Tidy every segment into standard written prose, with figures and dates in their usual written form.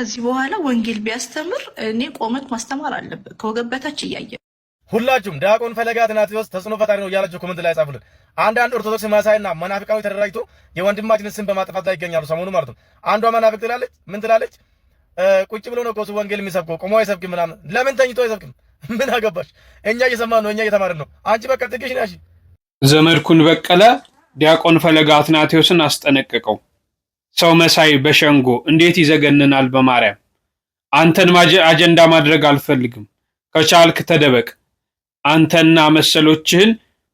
ከዚህ በኋላ ወንጌል ቢያስተምር እኔ ቆመት ማስተማር አለበት ከወገበታች እያየ ሁላችሁም ዲያቆን ፈለገ አትናቴዎስ ተጽዕኖ ፈጣሪ ነው እያላችሁ ኮሜንት ላይ ጻፉልን። አንዳንድ ኦርቶዶክስ ማሳይና መናፍቃኖች ተደራጅቶ የወንድማችንን ስም በማጥፋት ላይ ይገኛሉ። ሰሞኑ ማለት ነው። አንዷ መናፍቅ ትላለች፣ ምን ትላለች? ቁጭ ብሎ ነው እሱ ወንጌል የሚሰብከው፣ ቆሞ አይሰብክም ምናምን። ለምን ተኝቶ አይሰብክም? ምን አገባሽ? እኛ እየሰማን ነው፣ እኛ እየተማርን ነው። አንቺ በቃ ጥቂሽ ነሽ። ዘመድኩን በቀለ ዲያቆን ፈለገ አትናቴዎስን አስጠነቀቀው። ሰው መሳይ በሸንጎ እንዴት ይዘገንናል? በማርያም አንተን አጀንዳ ማድረግ አልፈልግም። ከቻልክ ተደበቅ። አንተና መሰሎችህን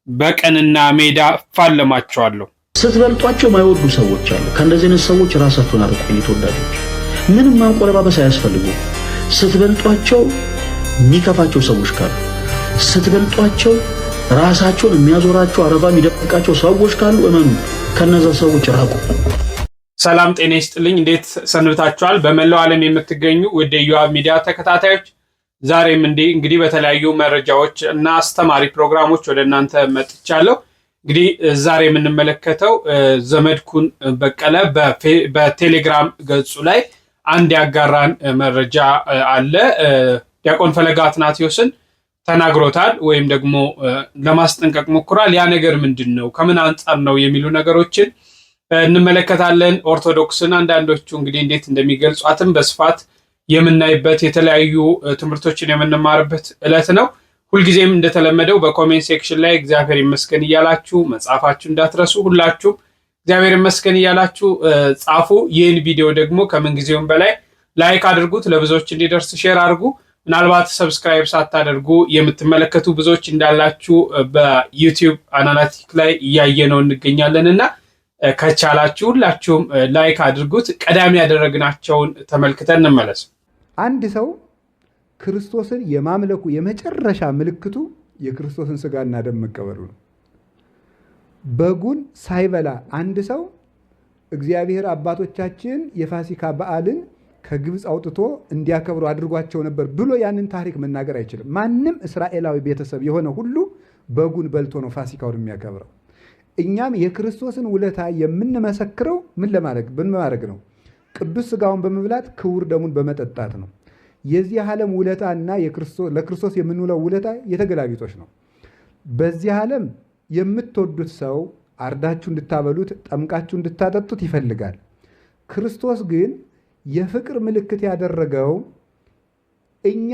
በቀንና ሜዳ ፋለማቸዋለሁ። ስትበልጧቸው ማይወዱ ሰዎች አሉ። ከእንደዚህ አይነት ሰዎች ራሳችሁን አርቁ። ተወዳጆች ምንም ማንቆለባበስ አያስፈልጉም። ስትበልጧቸው የሚከፋቸው ሰዎች ካሉ፣ ስትበልጧቸው ራሳቸውን የሚያዞራቸው አረፋ የሚደብቃቸው ሰዎች ካሉ እመኑ፣ ከነዛ ሰዎች ራቁ። ሰላም ጤና ይስጥልኝ። እንዴት ሰንብታችኋል? በመላው ዓለም የምትገኙ ወደ ዮሐብ ሚዲያ ተከታታዮች ዛሬም እንግዲህ በተለያዩ መረጃዎች እና አስተማሪ ፕሮግራሞች ወደ እናንተ መጥቻለሁ። እንግዲህ ዛሬ የምንመለከተው ዘመድኩን በቀለ በቴሌግራም ገጹ ላይ አንድ ያጋራን መረጃ አለ። ዲያቆን ፈለገ አትናቴዎስን ተናግሮታል ወይም ደግሞ ለማስጠንቀቅ ሞክሯል። ያ ነገር ምንድን ነው? ከምን አንጻር ነው? የሚሉ ነገሮችን እንመለከታለን። ኦርቶዶክስን አንዳንዶቹ እንግዲህ እንዴት እንደሚገልጿትም በስፋት የምናይበት የተለያዩ ትምህርቶችን የምንማርበት ዕለት ነው። ሁልጊዜም እንደተለመደው በኮሜንት ሴክሽን ላይ እግዚአብሔር ይመስገን እያላችሁ መጻፋችሁ እንዳትረሱ። ሁላችሁም እግዚአብሔር ይመስገን እያላችሁ ጻፉ። ይህን ቪዲዮ ደግሞ ከምንጊዜውም በላይ ላይክ አድርጉት፣ ለብዙዎች እንዲደርስ ሼር አድርጉ። ምናልባት ሰብስክራይብ ሳታደርጉ የምትመለከቱ ብዙዎች እንዳላችሁ በዩቲዩብ አናላቲክ ላይ እያየነው እንገኛለን እና ከቻላችሁ ሁላችሁም ላይክ አድርጉት። ቀዳሚ ያደረግናቸውን ተመልክተን እንመለስ። አንድ ሰው ክርስቶስን የማምለኩ የመጨረሻ ምልክቱ የክርስቶስን ስጋና ደም መቀበሉ ነው። በጉን ሳይበላ አንድ ሰው እግዚአብሔር አባቶቻችን የፋሲካ በዓልን ከግብፅ አውጥቶ እንዲያከብሩ አድርጓቸው ነበር ብሎ ያንን ታሪክ መናገር አይችልም። ማንም እስራኤላዊ ቤተሰብ የሆነ ሁሉ በጉን በልቶ ነው ፋሲካውን የሚያከብረው። እኛም የክርስቶስን ውለታ የምንመሰክረው ምን በማድረግ ነው? ቅዱስ ስጋውን በመብላት ክቡር ደሙን በመጠጣት ነው። የዚህ ዓለም ውለታና ለክርስቶስ የምንውለው ውለታ የተገላቢጦች ነው። በዚህ ዓለም የምትወዱት ሰው አርዳችሁ እንድታበሉት፣ ጠምቃችሁ እንድታጠጡት ይፈልጋል። ክርስቶስ ግን የፍቅር ምልክት ያደረገው እኛ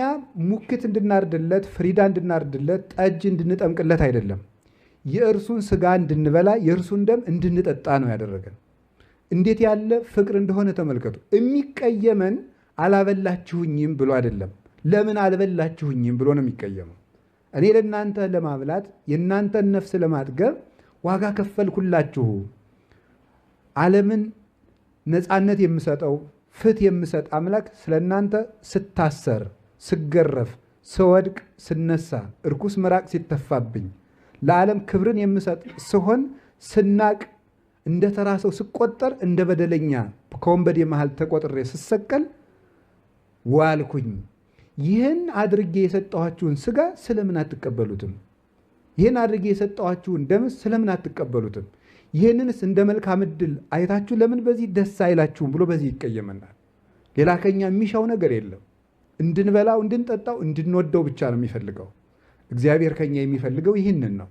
ሙክት እንድናርድለት፣ ፍሪዳ እንድናርድለት፣ ጠጅ እንድንጠምቅለት አይደለም። የእርሱን ስጋ እንድንበላ የእርሱን ደም እንድንጠጣ ነው ያደረገን። እንዴት ያለ ፍቅር እንደሆነ ተመልከቱ። የሚቀየመን አላበላችሁኝም ብሎ አይደለም፣ ለምን አልበላችሁኝም ብሎ ነው የሚቀየመው። እኔ ለእናንተ ለማብላት የእናንተን ነፍስ ለማጥገብ ዋጋ ከፈልኩላችሁ። ዓለምን ነፃነት የምሰጠው ፍትህ የምሰጥ አምላክ ስለ እናንተ ስታሰር፣ ስገረፍ፣ ስወድቅ፣ ስነሳ፣ እርኩስ ምራቅ ሲተፋብኝ ለዓለም ክብርን የምሰጥ ስሆን ስናቅ እንደ ተራ ሰው ስቆጠር እንደ በደለኛ ከወንበዴ መሃል ተቆጥሬ ስሰቀል ዋልኩኝ። ይህን አድርጌ የሰጠኋችሁን ስጋ ስለምን አትቀበሉትም? ይህን አድርጌ የሰጠኋችሁን ደምስ ስለምን አትቀበሉትም? ይህንንስ እንደ መልካም ዕድል አይታችሁ ለምን በዚህ ደስ አይላችሁም ብሎ በዚህ ይቀየመናል። ሌላ ከኛ የሚሻው ነገር የለም። እንድንበላው፣ እንድንጠጣው፣ እንድንወደው ብቻ ነው የሚፈልገው። እግዚአብሔር ከኛ የሚፈልገው ይህንን ነው።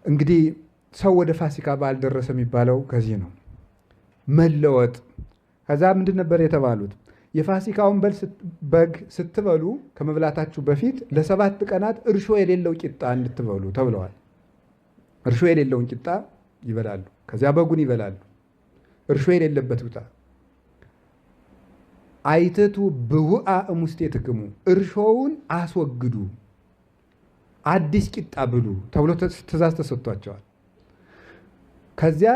እንግዲህ ሰው ወደ ፋሲካ በዓል ደረሰ የሚባለው ከዚህ ነው። መለወጥ። ከዛ ምንድን ነበር የተባሉት? የፋሲካውን በግ ስትበሉ ከመብላታችሁ በፊት ለ7 ቀናት እርሾ የሌለው ቂጣ እንድትበሉ ተብለዋል። እርሾ የሌለውን ቂጣ ይበላሉ። ከዚያ በጉን ይበላሉ። እርሾ የሌለበት ብጣ አይተቱ ብውአ እሙስቴትክሙ፣ እርሾውን አስወግዱ፣ አዲስ ቂጣ ብሉ ተብሎ ትእዛዝ ተሰጥቷቸዋል። ከዚያ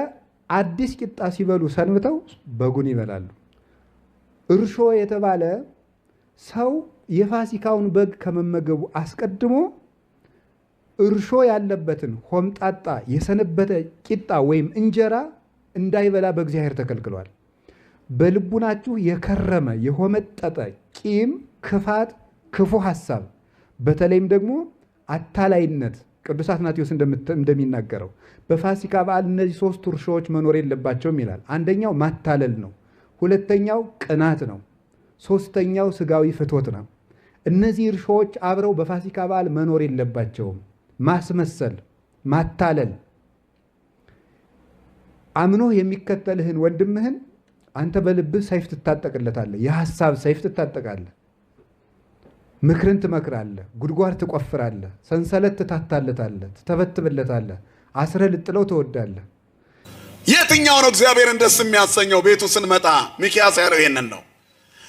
አዲስ ቂጣ ሲበሉ ሰንብተው በጉን ይበላሉ። እርሾ የተባለ ሰው የፋሲካውን በግ ከመመገቡ አስቀድሞ እርሾ ያለበትን ሆምጣጣ የሰነበተ ቂጣ ወይም እንጀራ እንዳይበላ በእግዚአብሔር ተከልክሏል። በልቡናችሁ የከረመ የሆመጠጠ ቂም፣ ክፋት፣ ክፉ ሐሳብ፣ በተለይም ደግሞ አታላይነት ቅዱስ አትናቴዎስ እንደሚናገረው በፋሲካ በዓል እነዚህ 3 እርሾዎች መኖር የለባቸውም ይላል። አንደኛው ማታለል ነው። ሁለተኛው ቅናት ነው። ሶስተኛው ስጋዊ ፍትወት ነው። እነዚህ እርሾዎች አብረው በፋሲካ በዓል መኖር የለባቸውም። ማስመሰል፣ ማታለል፣ አምኖህ የሚከተልህን ወንድምህን አንተ በልብህ ሰይፍ ትታጠቅለታለህ፣ የሐሳብ ሰይፍ ትታጠቃለህ፣ ምክርን ትመክራለህ፣ ጉድጓድ ትቆፍራለህ፣ ሰንሰለት ትታታለታለህ፣ ትተበትብለታለህ፣ አስረህ ልጥለው ትወዳለህ። የትኛው ነው እግዚአብሔርን ደስ የሚያሰኘው? ቤቱ ስንመጣ ሚክያስ ያለው ይሄንን ነው።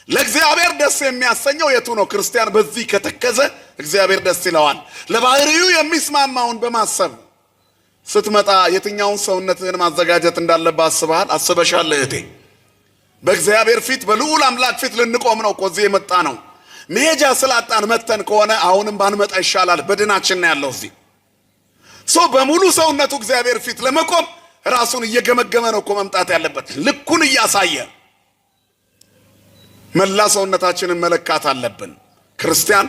ለእግዚአብሔር ደስ የሚያሰኘው የቱ ነው? ክርስቲያን በዚህ ከተከዘ እግዚአብሔር ደስ ይለዋል። ለባህሪው የሚስማማውን በማሰብ ስትመጣ የትኛውን ሰውነትህን ማዘጋጀት እንዳለብህ አስበሃል? አስበሻል እህቴ? በእግዚአብሔር ፊት በልዑል አምላክ ፊት ልንቆም ነው እኮ እዚህ የመጣ ነው። መሄጃ ስላጣን መተን ከሆነ አሁንም ባንመጣ ይሻላል። በድናችን ነው ያለው እዚህ። ሰው በሙሉ ሰውነቱ እግዚአብሔር ፊት ለመቆም ራሱን እየገመገመ ነው እኮ መምጣት ያለበት። ልኩን እያሳየ መላ ሰውነታችንን መለካት አለብን። ክርስቲያን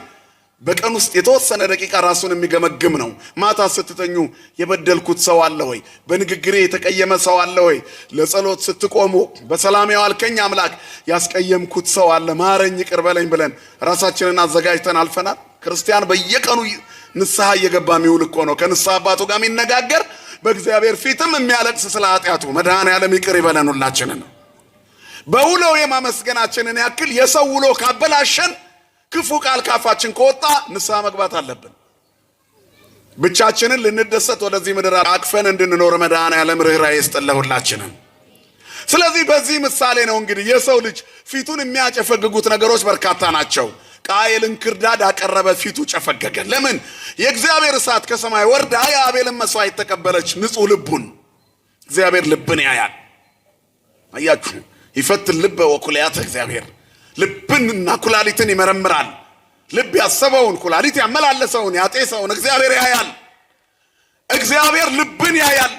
በቀን ውስጥ የተወሰነ ደቂቃ ራሱን የሚገመግም ነው። ማታ ስትተኙ የበደልኩት ሰው አለ ወይ? በንግግሬ የተቀየመ ሰው አለ ወይ? ለጸሎት ስትቆሙ በሰላም ያዋልከኝ አምላክ ያስቀየምኩት ሰው አለ ማረኝ ይቅር በለኝ ብለን ራሳችንን አዘጋጅተን አልፈናል። ክርስቲያን በየቀኑ ንስሐ እየገባ የሚውል እኮ ነው። ከንስሐ አባቱ ጋር የሚነጋገር በእግዚአብሔር ፊትም የሚያለቅስ ስለ ኃጢአቱ መድኃኔዓለም ይቅር ይበለን ሁላችንን። በውለው የማመስገናችንን ያክል የሰው ውሎ ካበላሸን ክፉ ቃል ካፋችን ከወጣ ንስሐ መግባት አለብን። ብቻችንን ልንደሰት ወደዚህ ምድር አቅፈን እንድንኖር መድኃኔዓለም ርኅራኄ ይስጥልን ሁላችንን። ስለዚህ በዚህ ምሳሌ ነው እንግዲህ የሰው ልጅ ፊቱን የሚያጨፈግጉት ነገሮች በርካታ ናቸው። ቃየል እንክርዳድ አቀረበ፣ ፊቱ ጨፈገገ። ለምን? የእግዚአብሔር እሳት ከሰማይ ወርዳ የአቤልን መስዋዕት ተቀበለች። ንጹሕ ልቡን እግዚአብሔር ልብን ያያል። አያችሁ፣ ይፈትን ልበ ወኩልያተ እግዚአብሔር ልብንና ኩላሊትን ይመረምራል። ልብ ያሰበውን ኩላሊት ያመላለሰውን ያጤሰውን እግዚአብሔር ያያል። እግዚአብሔር ልብን ያያል።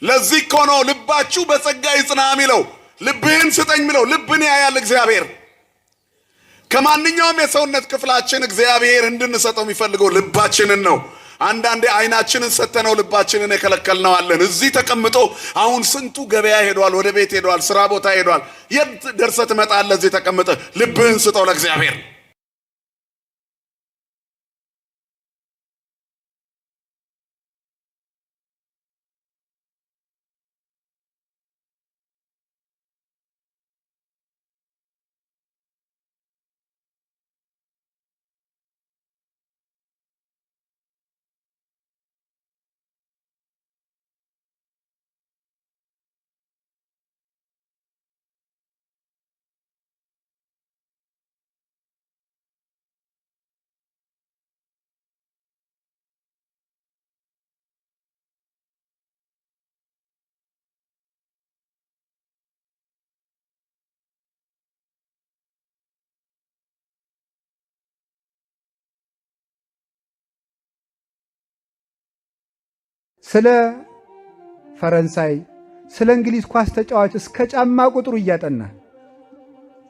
ለዚህ እኮ ነው ልባችሁ በጸጋ ይጽና የሚለው፣ ልብህን ስጠኝ የሚለው። ልብን ያያል እግዚአብሔር። ከማንኛውም የሰውነት ክፍላችን እግዚአብሔር እንድንሰጠው የሚፈልገው ልባችንን ነው። አንዳንዴ አይናችንን ሰተነው ልባችንን የከለከልነው አለን። እዚህ ተቀምጦ አሁን ስንቱ ገበያ ሄዷል፣ ወደ ቤት ሄዷል፣ ስራ ቦታ ሄዷል። የት ደርሰህ ትመጣለህ? እዚህ ተቀምጠ ልብህን ስጠው ለእግዚአብሔር። ስለ ፈረንሳይ ስለ እንግሊዝ ኳስ ተጫዋች እስከ ጫማ ቁጥሩ እያጠና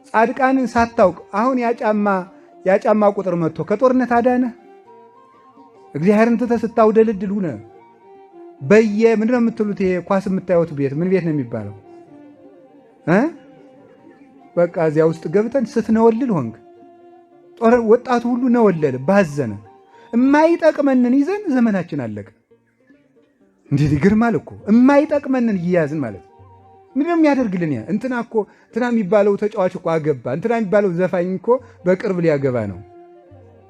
ጻድቃንን ሳታውቅ አሁን ያ ጫማ ቁጥር መጥቶ ከጦርነት አዳነ። እግዚአብሔርን ትተህ ስታውደልድል ሁነ ምንድነው የምትሉት? ይሄ ኳስ የምታዩት ቤት ምን ቤት ነው የሚባለው? በቃ እዚያ ውስጥ ገብተን ስትነወልል ሆንክ። ወጣቱ ሁሉ ነወለል ባዘነ። የማይጠቅመንን ይዘን ዘመናችን አለቀ። እንዴት ይገርማል እኮ የማይጠቅመንን እያያዝን ማለት ምንድነው የሚያደርግልን? እንትና የሚባለው ተጫዋች እኮ አገባ፣ እንትና የሚባለው ዘፋኝ እኮ በቅርብ ሊያገባ ነው።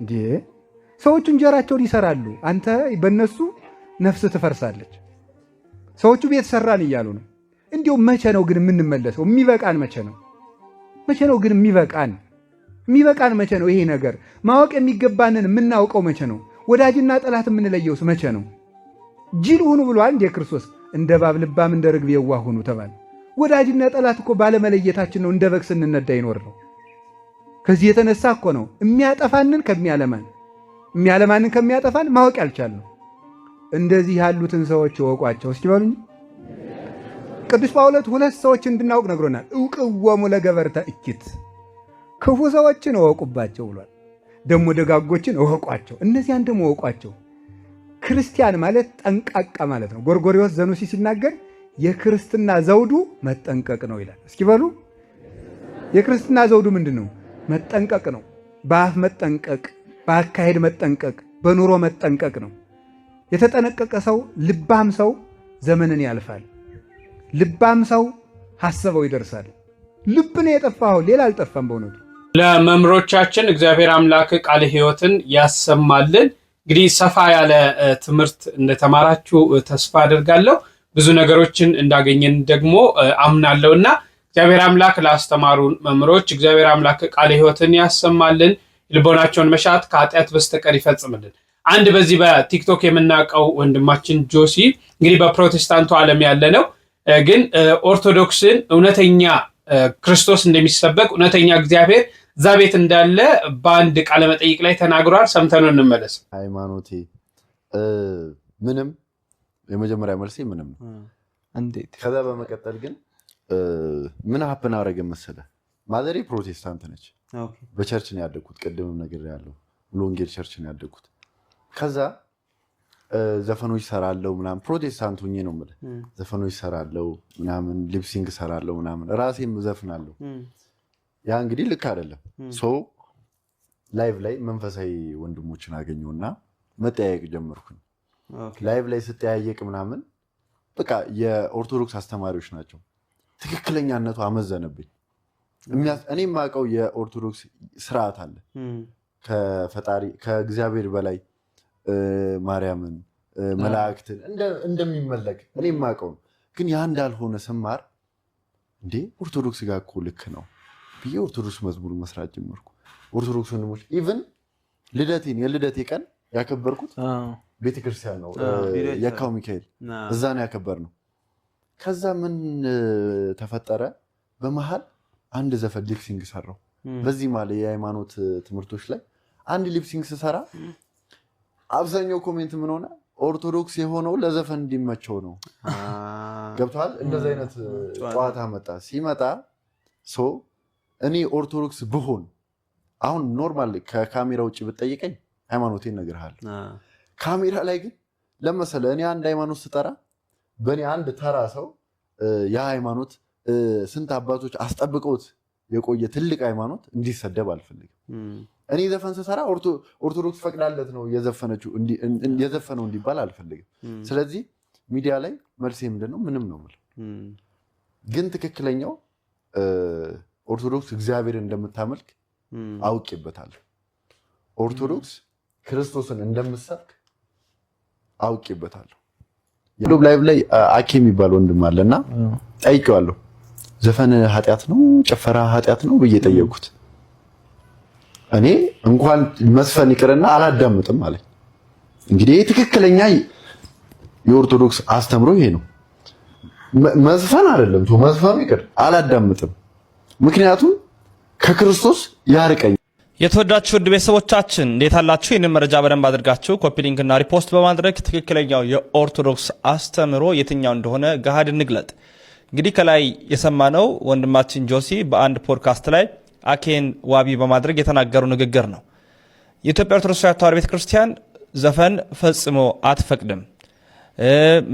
እንዴ ሰዎቹ እንጀራቸውን ይሰራሉ፣ አንተ በእነሱ ነፍስ ትፈርሳለች። ሰዎቹ ቤት ሰራን እያሉ ነው። እንዲሁ መቼ ነው ግን የምንመለሰው? የሚበቃን መቼ ነው? መቼ ነው ግን የሚበቃን መቼ ነው? ይሄ ነገር ማወቅ የሚገባንን የምናውቀው መቼ ነው? ወዳጅና ጠላት የምንለየውስ መቼ ነው? ጅል ሁኑ ብሏል እንደ ክርስቶስ። እንደ እባብ ልባም እንደ ርግብ የዋህ ሁኑ ተባለ። ወዳጅና ጠላት እኮ ባለመለየታችን ነው እንደ በግ ስንነዳ ይኖር ነው። ከዚህ የተነሳ እኮ ነው የሚያጠፋንን የሚያለማንን ከሚያጠፋን ማወቅ ያልቻልነው። እንደዚህ ያሉትን ሰዎች እወቋቸው እስኪ በሉኝ። ቅዱስ ጳውሎስ ሁለት ሰዎች እንድናውቅ ነግሮናል። እውቅወሙ ለገበርተ እኪት፣ ክፉ ሰዎችን እወቁባቸው ብሏል። ደግሞ ደጋጎችን እወቋቸው፣ እነዚያን ደግሞ እወቋቸው። ክርስቲያን ማለት ጠንቃቃ ማለት ነው። ጎርጎርዮስ ዘኑሲ ሲናገር የክርስትና ዘውዱ መጠንቀቅ ነው ይላል። እስኪ በሉ የክርስትና ዘውዱ ምንድን ነው? መጠንቀቅ ነው። በአፍ መጠንቀቅ፣ በአካሄድ መጠንቀቅ፣ በኑሮ መጠንቀቅ ነው። የተጠነቀቀ ሰው ልባም ሰው ዘመንን ያልፋል። ልባም ሰው ሐሰበው ይደርሳል። ልብ ነው የጠፋው፣ ሌላ አልጠፋም። በእውነቱ ለመምህሮቻችን እግዚአብሔር አምላክ ቃለ ሕይወትን ያሰማልን። እንግዲህ ሰፋ ያለ ትምህርት እንደተማራችሁ ተስፋ አድርጋለሁ። ብዙ ነገሮችን እንዳገኘን ደግሞ አምናለሁና እግዚአብሔር አምላክ ላስተማሩን መምህሮች እግዚአብሔር አምላክ ቃለ ሕይወትን ያሰማልን። ልቦናቸውን መሻት ከኃጢአት በስተቀር ይፈጽምልን። አንድ በዚህ በቲክቶክ የምናውቀው ወንድማችን ጆሲ እንግዲህ በፕሮቴስታንቱ ዓለም ያለ ነው፣ ግን ኦርቶዶክስን እውነተኛ ክርስቶስ እንደሚሰበክ እውነተኛ እግዚአብሔር እዛ ቤት እንዳለ በአንድ ቃለ መጠይቅ ላይ ተናግሯል። ሰምተነው እንመለስ። ሃይማኖቴ ምንም የመጀመሪያ መልሴ ምንም ነው። እንዴት? ከዛ በመቀጠል ግን ምን ሀፕን አረገ መሰለህ? ማዘሬ ፕሮቴስታንት ነች። በቸርች ነው ያደግኩት። ቅድምም ነገር ያለው ሙሉ ወንጌል ቸርች ነው ያደግኩት። ከዛ ዘፈኖች ሰራለው ምናምን ፕሮቴስታንት ሆኜ ነው የምልህ። ዘፈኖች ሰራለው ምናምን ሊፕሲንግ ሰራለው ምናምን ራሴም ዘፍናለሁ። ያ እንግዲህ ልክ አይደለም። ሶ ላይቭ ላይ መንፈሳዊ ወንድሞችን አገኘውና መጠያየቅ ጀመርኩኝ። ላይቭ ላይ ስጠያየቅ ምናምን በቃ የኦርቶዶክስ አስተማሪዎች ናቸው። ትክክለኛነቱ አመዘነብኝ። እኔ የማውቀው የኦርቶዶክስ ስርዓት አለ። ከፈጣሪ ከእግዚአብሔር በላይ ማርያምን መላእክትን እንደሚመለክ እኔ የማውቀው ነው። ግን ያ እንዳልሆነ ስማር እንዴ ኦርቶዶክስ ጋር እኮ ልክ ነው ብዬ ኦርቶዶክስ መዝሙር መስራት ጀመርኩ። ኦርቶዶክስ ወንድሞች ኢቭን የልደቴ ቀን ያከበርኩት ቤተክርስቲያን ነው፣ የካው ሚካኤል እዛ ነው ያከበርነው። ከዛ ምን ተፈጠረ? በመሃል አንድ ዘፈን ሊፕሲንግ ሰራው። በዚህ ማለት የሃይማኖት ትምህርቶች ላይ አንድ ሊፕሲንግ ስሰራ አብዛኛው ኮሜንት ምን ሆነ? ኦርቶዶክስ የሆነው ለዘፈን እንዲመቸው ነው። ገብቷል? እንደዚህ አይነት ጨዋታ መጣ። ሲመጣ እኔ ኦርቶዶክስ ብሆን አሁን ኖርማል ከካሜራ ውጭ ብትጠይቀኝ ሃይማኖቴን እነግርሃለሁ። ካሜራ ላይ ግን ለመሰለ እኔ አንድ ሃይማኖት ስጠራ በእኔ አንድ ተራ ሰው ያ ሃይማኖት ስንት አባቶች አስጠብቀውት የቆየ ትልቅ ሃይማኖት እንዲሰደብ አልፈልግም። እኔ ዘፈን ስሰራ ኦርቶዶክስ ፈቅዳለት ነው የዘፈነው እንዲባል አልፈልግም። ስለዚህ ሚዲያ ላይ መልሴ ምንድነው? ምንም ነው የምለው። ግን ትክክለኛው ኦርቶዶክስ እግዚአብሔር እንደምታመልክ አውቄበታለሁ። ኦርቶዶክስ ክርስቶስን እንደምትሰብክ አውቄበታለሁ። ዩቲዩብ ላይቭ ላይ አኬ የሚባል ወንድም አለና ጠይቄዋለሁ። ዘፈን ኃጢአት ነው ጭፈራ ኃጢአት ነው ብዬ ጠየቅኩት። እኔ እንኳን መስፈን ይቅርና አላዳምጥም አለኝ። እንግዲህ ትክክለኛ የኦርቶዶክስ አስተምሮ ይሄ ነው። መዝፈን አይደለም መዝፈኑ ይቅር አላዳምጥም፣ ምክንያቱም ከክርስቶስ ያርቀኝ። የተወዳችሁ ውድ ቤተሰቦቻችን እንዴት አላችሁ? ይህንን መረጃ በደንብ አድርጋችሁ ኮፒ ሊንክ እና ሪፖስት በማድረግ ትክክለኛው የኦርቶዶክስ አስተምሮ የትኛው እንደሆነ ገሃድ እንግለጥ። እንግዲህ ከላይ የሰማነው ወንድማችን ጆሲ በአንድ ፖድካስት ላይ አኬን ዋቢ በማድረግ የተናገሩ ንግግር ነው። የኢትዮጵያ ኦርቶዶክስ ተዋሕዶ ቤተክርስቲያን ዘፈን ፈጽሞ አትፈቅድም።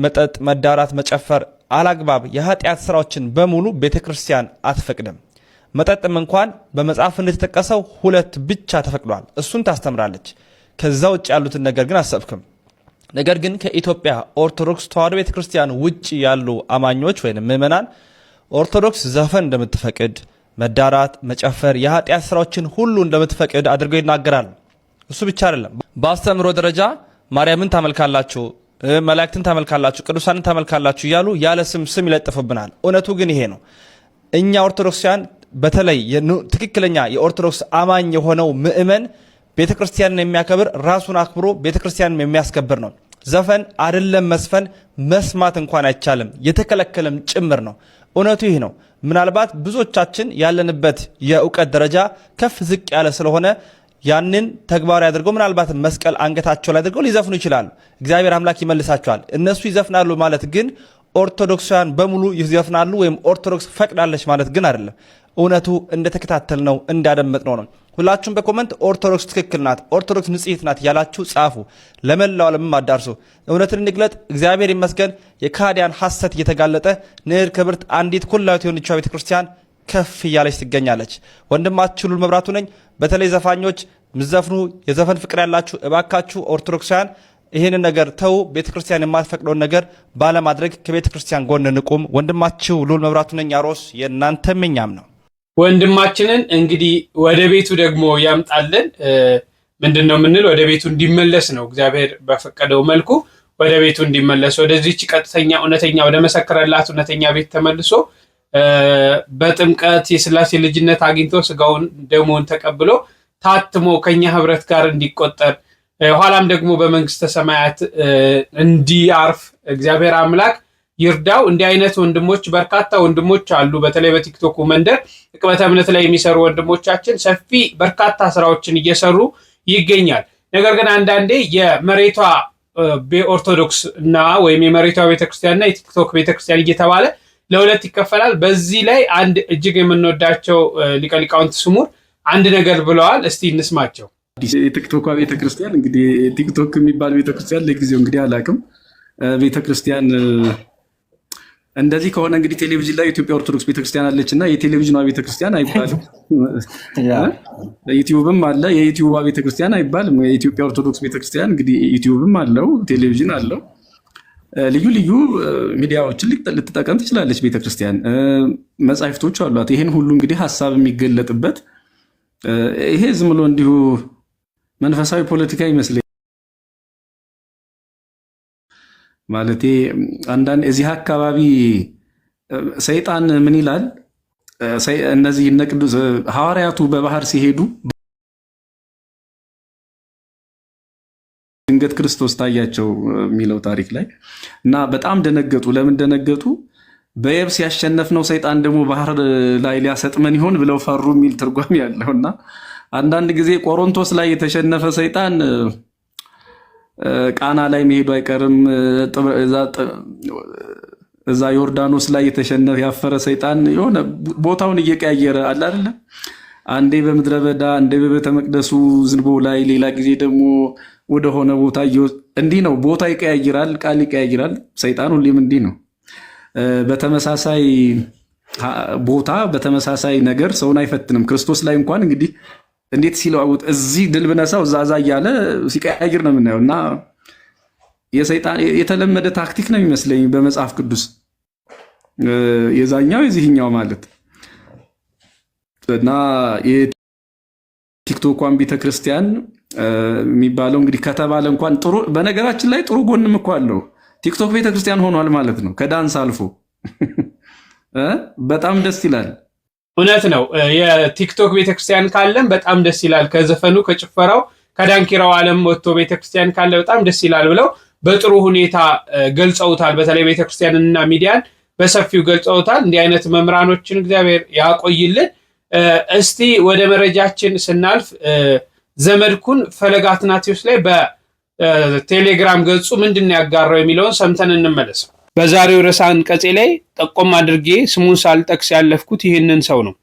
መጠጥ፣ መዳራት፣ መጨፈር፣ አላግባብ የኃጢአት ስራዎችን በሙሉ ቤተክርስቲያን አትፈቅድም። መጠጥም እንኳን በመጽሐፍ እንደተጠቀሰው 2 ብቻ ተፈቅዷል፣ እሱን ታስተምራለች። ከዛ ውጭ ያሉትን ነገር ግን አሰብክም። ነገር ግን ከኢትዮጵያ ኦርቶዶክስ ተዋሕዶ ቤተክርስቲያን ውጭ ያሉ አማኞች ወይም ምዕመናን ኦርቶዶክስ ዘፈን እንደምትፈቅድ፣ መዳራት፣ መጨፈር፣ የኃጢአት ስራዎችን ሁሉ እንደምትፈቅድ አድርገው ይናገራሉ። እሱ ብቻ አይደለም፣ በአስተምሮ ደረጃ ማርያምን ታመልካላችሁ፣ መላእክትን ታመልካላችሁ፣ ቅዱሳንን ታመልካላችሁ እያሉ ያለ ስም ይለጥፉብናል። እውነቱ ግን ይሄ ነው። እኛ ኦርቶዶክሳውያን በተለይ ትክክለኛ የኦርቶዶክስ አማኝ የሆነው ምእመን ቤተክርስቲያንን የሚያከብር ራሱን አክብሮ ቤተክርስቲያንን የሚያስከብር ነው። ዘፈን አይደለም መስፈን መስማት እንኳን አይቻልም፣ የተከለከለም ጭምር ነው። እውነቱ ይህ ነው። ምናልባት ብዙዎቻችን ያለንበት የእውቀት ደረጃ ከፍ ዝቅ ያለ ስለሆነ ያንን ተግባራዊ አድርገው ምናልባት መስቀል አንገታቸው ላይ አድርገው ሊዘፍኑ ይችላሉ። እግዚአብሔር አምላክ ይመልሳቸዋል። እነሱ ይዘፍናሉ ማለት ግን ኦርቶዶክሳውያን በሙሉ ይዘፍናሉ ወይም ኦርቶዶክስ ፈቅዳለች ማለት ግን አይደለም። እውነቱ እንደተከታተልነው እንዳደመጥነው ነው። ሁላችሁም በኮመንት ኦርቶዶክስ ትክክል ናት፣ ኦርቶዶክስ ንጽሕት ናት ያላችሁ ጻፉ። ለመላው ዓለምም አዳርሱ። እውነትን እንግለጥ። እግዚአብሔር ይመስገን የካህዲያን ሐሰት እየተጋለጠ ንዕድ ክብርት አንዲት ኩላዊት የሆነችው ቤተክርስቲያን ከፍ እያለች ትገኛለች። ወንድማችሁ ሉል መብራቱ ነኝ። በተለይ ዘፋኞች ምዘፍኑ የዘፈን ፍቅር ያላችሁ እባካችሁ ኦርቶዶክሳውያን ይህንን ነገር ተው። ቤተክርስቲያን የማትፈቅደውን ነገር ባለማድረግ ከቤተክርስቲያን ጎን ንቁም። ወንድማችሁ ሉል መብራቱ ነኝ። ያሮስ የእናንተም እኛም ነው። ወንድማችንን እንግዲህ ወደ ቤቱ ደግሞ ያምጣልን። ምንድነው የምንል? ወደ ቤቱ እንዲመለስ ነው። እግዚአብሔር በፈቀደው መልኩ ወደ ቤቱ እንዲመለስ ወደዚህች ቀጥተኛ እውነተኛ ወደ መሰከረላት እውነተኛ ቤት ተመልሶ በጥምቀት የሥላሴ ልጅነት አግኝቶ ስጋውን ደሙን ተቀብሎ ታትሞ ከኛ ህብረት ጋር እንዲቆጠር ኋላም ደግሞ በመንግስተ ሰማያት እንዲያርፍ እግዚአብሔር አምላክ ይርዳው። እንዲህ አይነት ወንድሞች በርካታ ወንድሞች አሉ። በተለይ በቲክቶክ መንደር ዕቅበተ እምነት ላይ የሚሰሩ ወንድሞቻችን ሰፊ በርካታ ስራዎችን እየሰሩ ይገኛል። ነገር ግን አንዳንዴ የመሬቷ ኦርቶዶክስ እና ወይም የመሬቷ ቤተክርስቲያንና የቲክቶክ ቤተክርስቲያን እየተባለ ለሁለት ይከፈላል። በዚህ ላይ አንድ እጅግ የምንወዳቸው ሊቀ ሊቃውንት ስሙር አንድ ነገር ብለዋል። እስቲ እንስማቸው። የቲክቶክ ቤተክርስቲያን እንግዲህ ቲክቶክ የሚባል ቤተክርስቲያን ለጊዜው እንግዲህ አላውቅም። ቤተክርስቲያን እንደዚህ ከሆነ እንግዲህ ቴሌቪዥን ላይ የኢትዮጵያ ኦርቶዶክስ ቤተክርስቲያን አለች እና የቴሌቪዥኗ ቤተክርስቲያን አይባልም። ዩቲዩብም አለ፣ የዩቲዩብ ቤተክርስቲያን አይባልም። የኢትዮጵያ ኦርቶዶክስ ቤተክርስቲያን እንግዲህ ዩቲዩብም አለው፣ ቴሌቪዥን አለው፣ ልዩ ልዩ ሚዲያዎችን ልትጠቀም ትችላለች ቤተክርስቲያን። መጻሕፍቶች አሏት። ይሄን ሁሉ እንግዲህ ሀሳብ የሚገለጥበት ይሄ ዝም ብሎ እንዲሁ መንፈሳዊ ፖለቲካ ይመስለኛል። ማለቴ አንዳንድ እዚህ አካባቢ ሰይጣን ምን ይላል? እነዚህ እነ ቅዱስ ሐዋርያቱ በባህር ሲሄዱ ድንገት ክርስቶስ ታያቸው የሚለው ታሪክ ላይ እና በጣም ደነገጡ። ለምን ደነገጡ? በየብስ ያሸነፍነው ሰይጣን ደግሞ ባህር ላይ ሊያሰጥመን ይሆን ብለው ፈሩ የሚል ትርጓሜ ያለውና አንዳንድ ጊዜ ቆሮንቶስ ላይ የተሸነፈ ሰይጣን ቃና ላይ መሄዱ አይቀርም። እዛ ዮርዳኖስ ላይ የተሸነፈ ያፈረ ሰይጣን የሆነ ቦታውን እየቀያየረ አለ አይደለ? አንዴ በምድረ በዳ፣ አንዴ በቤተ መቅደሱ ዝንቦ ላይ፣ ሌላ ጊዜ ደግሞ ወደሆነ ቦታ እንዲህ ነው። ቦታ ይቀያይራል፣ ቃል ይቀያይራል። ሰይጣን ሁሌም እንዲህ ነው። በተመሳሳይ ቦታ በተመሳሳይ ነገር ሰውን አይፈትንም። ክርስቶስ ላይ እንኳን እንግዲህ እንዴት ሲለዋውጥ እዚህ ድል ብነሳው እዛ እያለ ሲቀያይር ነው የምናየው። እና የሰይጣን የተለመደ ታክቲክ ነው የሚመስለኝ በመጽሐፍ ቅዱስ የዛኛው የዚህኛው ማለት እና የቲክቶኳን ቤተክርስቲያን የሚባለው እንግዲህ ከተባለ እንኳን ጥሩ፣ በነገራችን ላይ ጥሩ ጎንም እኮ አለው። ቲክቶክ ቤተክርስቲያን ሆኗል ማለት ነው። ከዳንስ አልፎ በጣም ደስ ይላል። እውነት ነው። የቲክቶክ ቤተክርስቲያን ካለም በጣም ደስ ይላል። ከዘፈኑ ከጭፈራው ከዳንኪራው ዓለም ወጥቶ ቤተክርስቲያን ካለ በጣም ደስ ይላል ብለው በጥሩ ሁኔታ ገልጸውታል። በተለይ ቤተክርስቲያንና ሚዲያን በሰፊው ገልጸውታል። እንዲህ አይነት መምህራኖችን እግዚአብሔር ያቆይልን። እስቲ ወደ መረጃችን ስናልፍ ዘመድኩን ፈለገ አትናቴዎስ ላይ በቴሌግራም ገጹ ምንድነው ያጋራው የሚለውን ሰምተን እንመለስ። በዛሬው ርዕሰ አንቀጼ ላይ ጠቆም አድርጌ ስሙን ሳልጠቅስ ያለፍኩት ይህንን ሰው ነው።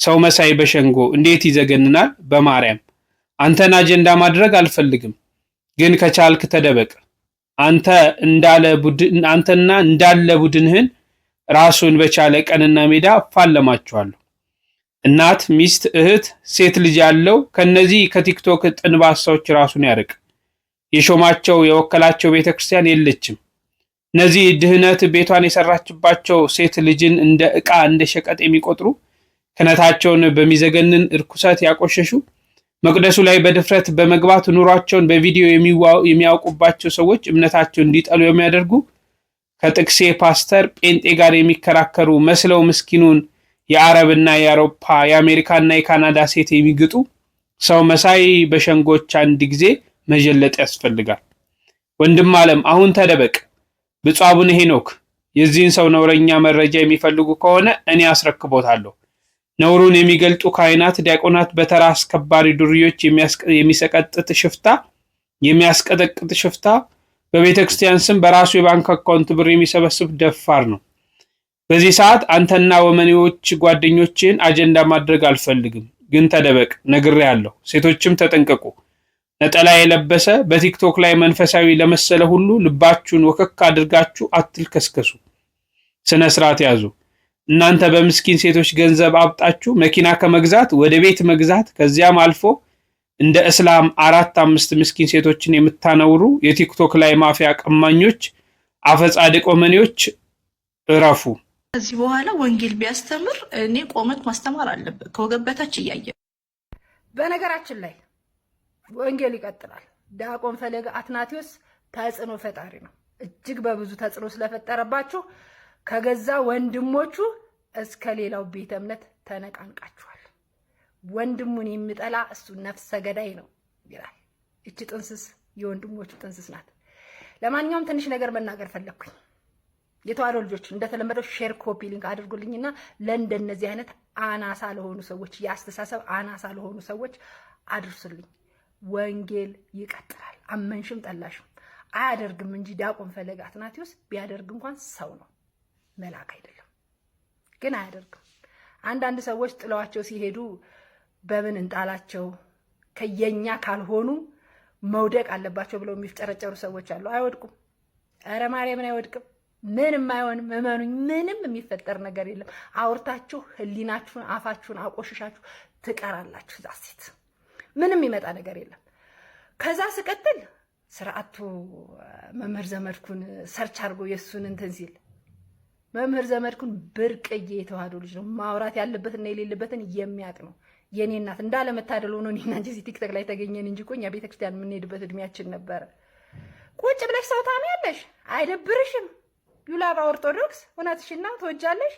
ሰው መሳይ በሸንጎ እንዴት ይዘገንናል! በማርያም አንተን አጀንዳ ማድረግ አልፈልግም፣ ግን ከቻልክ ተደበቅ። አንተና እንዳለ ቡድንህን ራሱን በቻለ ቀንና ሜዳ ፋለማቸዋለሁ። እናት፣ ሚስት፣ እህት፣ ሴት ልጅ ያለው ከነዚህ ከቲክቶክ ጥንባሳዎች ራሱን ያርቅ። የሾማቸው የወከላቸው ቤተክርስቲያን የለችም። እነዚህ ድህነት ቤቷን የሰራችባቸው ሴት ልጅን እንደ ዕቃ እንደ ሸቀጥ የሚቆጥሩ ክህነታቸውን በሚዘገንን እርኩሰት ያቆሸሹ መቅደሱ ላይ በድፍረት በመግባት ኑሯቸውን በቪዲዮ የሚያውቁባቸው ሰዎች እምነታቸውን እንዲጠሉ የሚያደርጉ ከጥቅሴ ፓስተር ጴንጤ ጋር የሚከራከሩ መስለው ምስኪኑን የአረብና የአውሮፓ የአሜሪካና የካናዳ ሴት የሚግጡ ሰው መሳይ በሸንጎች አንድ ጊዜ መጀለጥ ያስፈልጋል። ወንድም ዓለም አሁን ተደበቅ። ብፁዕ አቡነ ሄኖክ የዚህን ሰው ነውረኛ መረጃ የሚፈልጉ ከሆነ እኔ አስረክቦታለሁ። ነውሩን የሚገልጡ ካህናት፣ ዲያቆናት፣ በተራ አስከባሪ ዱርዮች የሚያስቀጠቅጥ ሽፍታ በቤተ ክርስቲያን ስም በራሱ የባንክ አካውንት ብር የሚሰበስብ ደፋር ነው። በዚህ ሰዓት አንተና ወመኔዎች ጓደኞችን አጀንዳ ማድረግ አልፈልግም፣ ግን ተደበቅ ነግሬያለሁ። ሴቶችም ተጠንቀቁ። ነጠላ የለበሰ በቲክቶክ ላይ መንፈሳዊ ለመሰለ ሁሉ ልባችሁን ወከክ አድርጋችሁ አትልከስከሱ። ስነ ስርዓት ያዙ። እናንተ በምስኪን ሴቶች ገንዘብ አብጣችሁ መኪና ከመግዛት ወደ ቤት መግዛት ከዚያም አልፎ እንደ እስላም 4-5 ምስኪን ሴቶችን የምታነውሩ የቲክቶክ ላይ ማፊያ ቀማኞች አፈጻድቅ ወመኔዎች እረፉ። ከዚህ በኋላ ወንጌል ቢያስተምር እኔ ቆመት ማስተማር አለበት ከወገብ በታች እያየ። በነገራችን ላይ ወንጌል ይቀጥላል። ዲያቆን ፈለገ አትናቴዎስ ተጽዕኖ ፈጣሪ ነው። እጅግ በብዙ ተጽዕኖ ስለፈጠረባችሁ ከገዛ ወንድሞቹ እስከ ሌላው ቤተ እምነት ተነቃንቃችኋል። ወንድሙን የሚጠላ እሱ ነፍሰ ገዳይ ነው ይላል። እቺ ጥንስስ የወንድሞቹ ጥንስስ ናት። ለማንኛውም ትንሽ ነገር መናገር ፈለኩኝ። የተዋሕዶ ልጆች እንደተለመደው ሼር ኮፒ ሊንክ አድርጉልኝና ለእንደነዚህ አይነት አናሳ ለሆኑ ሰዎች ያስተሳሰብ አናሳ ለሆኑ ሰዎች አድርሱልኝ። ወንጌል ይቀጥላል። አመንሽም ጠላሽም አያደርግም እንጂ ዲያቆን ፈለገ አትናቴዎስ ቢያደርግ እንኳን ሰው ነው፣ መልአክ አይደለም። ግን አያደርግም። አንዳንድ ሰዎች ጥለዋቸው ሲሄዱ በምን እንጣላቸው ከየኛ ካልሆኑ መውደቅ አለባቸው ብለው የሚፍጨረጨሩ ሰዎች አሉ። አይወድቁም። ኧረ ማርያምን አይወድቅም። ምንም አይሆንም። እመኑኝ፣ ምንም የሚፈጠር ነገር የለም። አውርታችሁ ህሊናችሁን አፋችሁን አቆሽሻችሁ ትቀራላችሁ። ዛሴት ምንም ይመጣ ነገር የለም። ከዛ ስቀጥል ስርዓቱ መምህር ዘመድኩን ሰርች አድርጎ የሱን እንትን ሲል መምህር ዘመድኩን ብርቅዬ የተዋሕዶ ልጅ ነው። ማውራት ያለበትና የሌለበትን የሚያውቅ ነው። የኔ እናት እንዳለመታደል ሆኖ እኔና እንጂ ቲክቶክ ላይ ተገኘን እንጂ እኮ እኛ ቤተክርስቲያን የምንሄድበት እድሜያችን ነበረ። ቁጭ ብለሽ ሰው ታሚያለሽ፣ አይደብርሽም? ዩላባ ኦርቶዶክስ እውነትሽና ትወጃለሽ።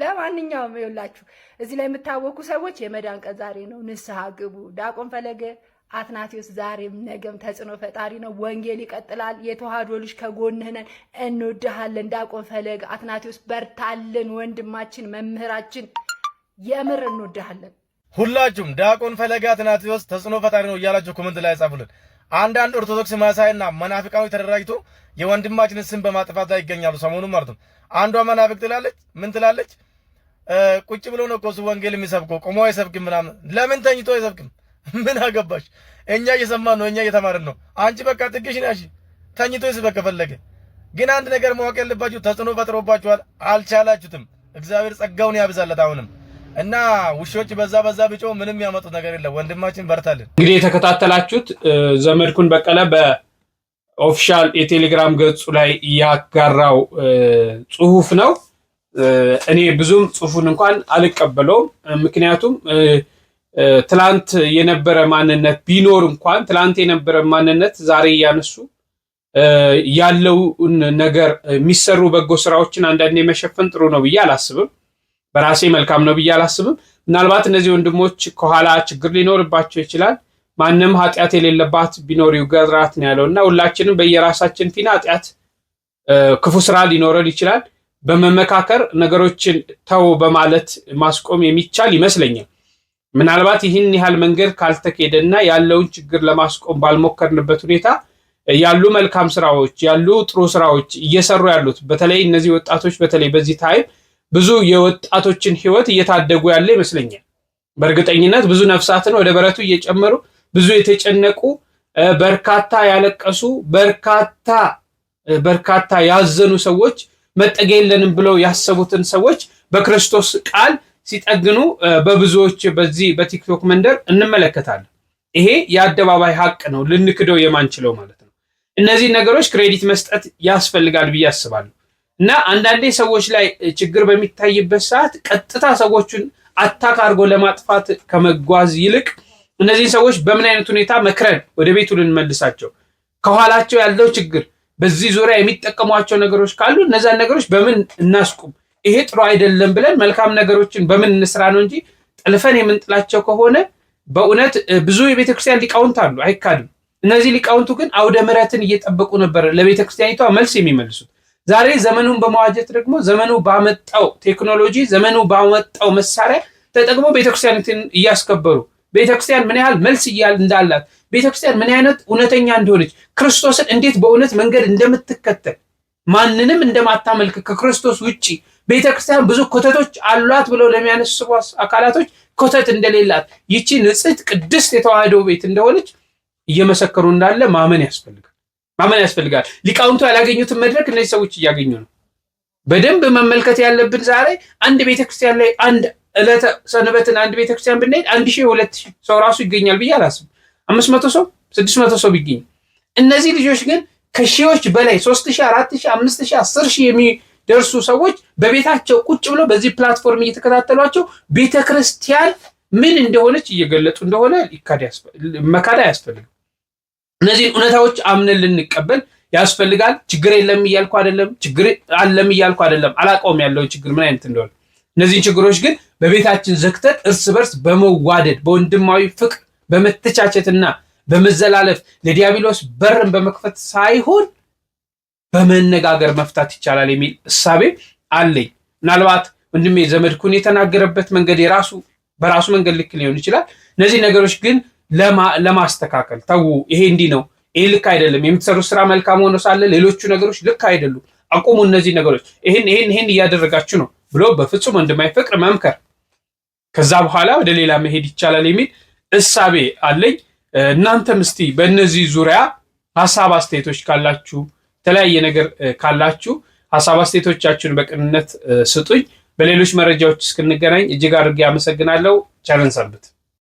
ለማንኛውም ይኸውላችሁ እዚህ ላይ የምታወቁ ሰዎች የመዳን ቀን ዛሬ ነው፣ ንስሐ ግቡ። ዲያቆን ፈለገ አትናቴዎስ ዛሬም ነገም ተጽዕኖ ፈጣሪ ነው። ወንጌል ይቀጥላል። የተዋሕዶ ልጅ ከጎንህ ነን፣ እንወድሃለን። ዲያቆን ፈለገ አትናቴዎስ በርታልን፣ ወንድማችን መምህራችን፣ የምር እንወድሃለን። ሁላችሁም ዲያቆን ፈለገ አትናቴዎስ ተጽዕኖ ፈጣሪ ነው እያላችሁ ኮሜንት ላይ ጻፉልን። አንዳንድ ኦርቶዶክስ ማሳይና መናፍቃኖች ተደራጅቶ የወንድማችንን ስም በማጥፋት ላይ ይገኛሉ። ሰሞኑን ማለት ነው። አንዷ መናፍቅ ትላለች፣ ምን ትላለች? ቁጭ ብሎ ነው እኮ እሱ ወንጌል የሚሰብከው፣ ቆሞ አይሰብክም ምናምን። ለምን ተኝቶ አይሰብክም? ምን አገባሽ? እኛ እየሰማን ነው፣ እኛ እየተማርን ነው። አንቺ በቃ ጥግሽ ነሽ፣ ተኝቶ ይስበክ ከፈለገ። ግን አንድ ነገር ማወቅ ያለባችሁ ተጽዕኖ ፈጥሮባችኋል፣ አልቻላችሁትም። እግዚአብሔር ጸጋውን ያብዛለት አሁንም እና ውሾች በዛ ቢጮ ምንም ያመጡት ነገር የለም። ወንድማችን በርታልን። እንግዲህ የተከታተላችሁት ዘመድኩን በቀለ በኦፊሻል የቴሌግራም ገጹ ላይ ያጋራው ጽሁፍ ነው። እኔ ብዙም ጽሁፉን እንኳን አልቀበለውም። ምክንያቱም ትላንት የነበረ ማንነት ቢኖር እንኳን ትላንት የነበረ ማንነት ዛሬ እያነሱ ያለውን ነገር የሚሰሩ በጎ ስራዎችን አንዳንዴ መሸፈን ጥሩ ነው ብዬ አላስብም። በራሴ መልካም ነው ብዬ አላስብም። ምናልባት እነዚህ ወንድሞች ከኋላ ችግር ሊኖርባቸው ይችላል። ማንም ኃጢአት የሌለባት ቢኖር ይውገራት ነው ያለውና ሁላችንም በየራሳችን ፊና ኃጢአት ክፉ ስራ ሊኖረን ይችላል። በመመካከር ነገሮችን ተው በማለት ማስቆም የሚቻል ይመስለኛል። ምናልባት ይህን ያህል መንገድ ካልተኬደና ያለውን ችግር ለማስቆም ባልሞከርንበት ሁኔታ ያሉ መልካም ስራዎች ያሉ ጥሩ ስራዎች እየሰሩ ያሉት በተለይ እነዚህ ወጣቶች በተለይ በዚህ ታይም ብዙ የወጣቶችን ህይወት እየታደጉ ያለ ይመስለኛል። በእርግጠኝነት ብዙ ነፍሳትን ወደ በረቱ እየጨመሩ ብዙ የተጨነቁ በርካታ ያለቀሱ በርካታ ያዘኑ ሰዎች መጠጊያ የለንም ብለው ያሰቡትን ሰዎች በክርስቶስ ቃል ሲጠግኑ በብዙዎች በዚህ በቲክቶክ መንደር እንመለከታለን። ይሄ የአደባባይ ሀቅ ነው፣ ልንክደው የማንችለው ማለት ነው። እነዚህ ነገሮች ክሬዲት መስጠት ያስፈልጋል ብዬ አስባለሁ። እና አንዳንዴ ሰዎች ላይ ችግር በሚታይበት ሰዓት ቀጥታ ሰዎችን አታክ አድርጎ ለማጥፋት ከመጓዝ ይልቅ እነዚህ ሰዎች በምን አይነት ሁኔታ መክረን ወደ ቤቱ ልንመልሳቸው፣ ከኋላቸው ያለው ችግር በዚህ ዙሪያ የሚጠቀሟቸው ነገሮች ካሉ እነዛን ነገሮች በምን እናስቁም፣ ይሄ ጥሩ አይደለም ብለን መልካም ነገሮችን በምን እንስራ ነው እንጂ ጠልፈን የምንጥላቸው ከሆነ በእውነት ብዙ የቤተክርስቲያን ሊቃውንት አሉ፣ አይካድም። እነዚህ ሊቃውንቱ ግን አውደ ምሕረትን እየጠበቁ ነበር ለቤተክርስቲያኒቷ መልስ የሚመልሱት። ዛሬ ዘመኑን በመዋጀት ደግሞ ዘመኑ ባመጣው ቴክኖሎጂ ዘመኑ ባመጣው መሳሪያ ተጠቅሞ ቤተክርስቲያንን እያስከበሩ ቤተክርስቲያን ምን ያህል መልስ እንዳላት ቤተክርስቲያን ምን አይነት እውነተኛ እንደሆነች ክርስቶስን እንዴት በእውነት መንገድ እንደምትከተል ማንንም እንደማታመልክ ከክርስቶስ ውጪ ቤተክርስቲያን ብዙ ኮተቶች አሏት ብለው ለሚያነስቡ አካላቶች ኮተት እንደሌላት ይቺ ንጽሕት ቅድስት የተዋሕዶ ቤት እንደሆነች እየመሰከሩ እንዳለ ማመን ያስፈልጋል። ሊቃውንቱ ያላገኙትን መድረክ እነዚህ ሰዎች እያገኙ ነው። በደንብ መመልከት ያለብን ዛሬ አንድ ቤተክርስቲያን ላይ አንድ ዕለተ ሰንበትን አንድ ቤተክርስቲያን ብንሄድ 1000 2000 ሰው ራሱ ይገኛል ብዬ አላስብም። 500 ሰው 600 ሰው ቢገኝ እነዚህ ልጆች ግን ከሺዎች በላይ 3000 4000 5000 10000 የሚደርሱ ሰዎች በቤታቸው ቁጭ ብለው በዚህ ፕላትፎርም እየተከታተሏቸው ቤተክርስቲያን ምን እንደሆነች እየገለጡ እንደሆነ መካድ አያስፈልግም። እነዚህን እውነታዎች አምነን ልንቀበል ያስፈልጋል። ችግር የለም እያልኩ አይደለም፣ ችግር አለም እያልኩ አይደለም። አላውቀውም ያለው ችግር ምን አይነት እንደሆነ። እነዚህን ችግሮች ግን በቤታችን ዘግተን እርስ በርስ በመዋደድ በወንድማዊ ፍቅር በመተቻቸትና በመዘላለፍ ለዲያብሎስ በርን በመክፈት ሳይሆን በመነጋገር መፍታት ይቻላል የሚል እሳቤ አለኝ። ምናልባት ወንድሜ ዘመድኩን የተናገረበት መንገድ በራሱ መንገድ ልክ ሊሆን ይችላል። እነዚህ ነገሮች ግን ለማስተካከል ተው፣ ይሄ እንዲህ ነው፣ ይሄ ልክ አይደለም፣ የምትሰሩት ስራ መልካም ሆኖ ሳለ ሌሎቹ ነገሮች ልክ አይደሉም፣ አቁሙ፣ እነዚህ ነገሮች ይሄን እያደረጋችሁ ነው ብሎ በፍጹም ወንድማዊ ፍቅር መምከር፣ ከዛ በኋላ ወደ ሌላ መሄድ ይቻላል የሚል እሳቤ አለኝ። እናንተም እስቲ በእነዚህ ዙሪያ ሀሳብ አስተያየቶች ካላችሁ፣ የተለያየ ነገር ካላችሁ ሀሳብ አስተያየቶቻችሁን በቅንነት ስጡኝ። በሌሎች መረጃዎች እስክንገናኝ እጅግ አድርጌ አመሰግናለሁ። ቸርን ሰንብት።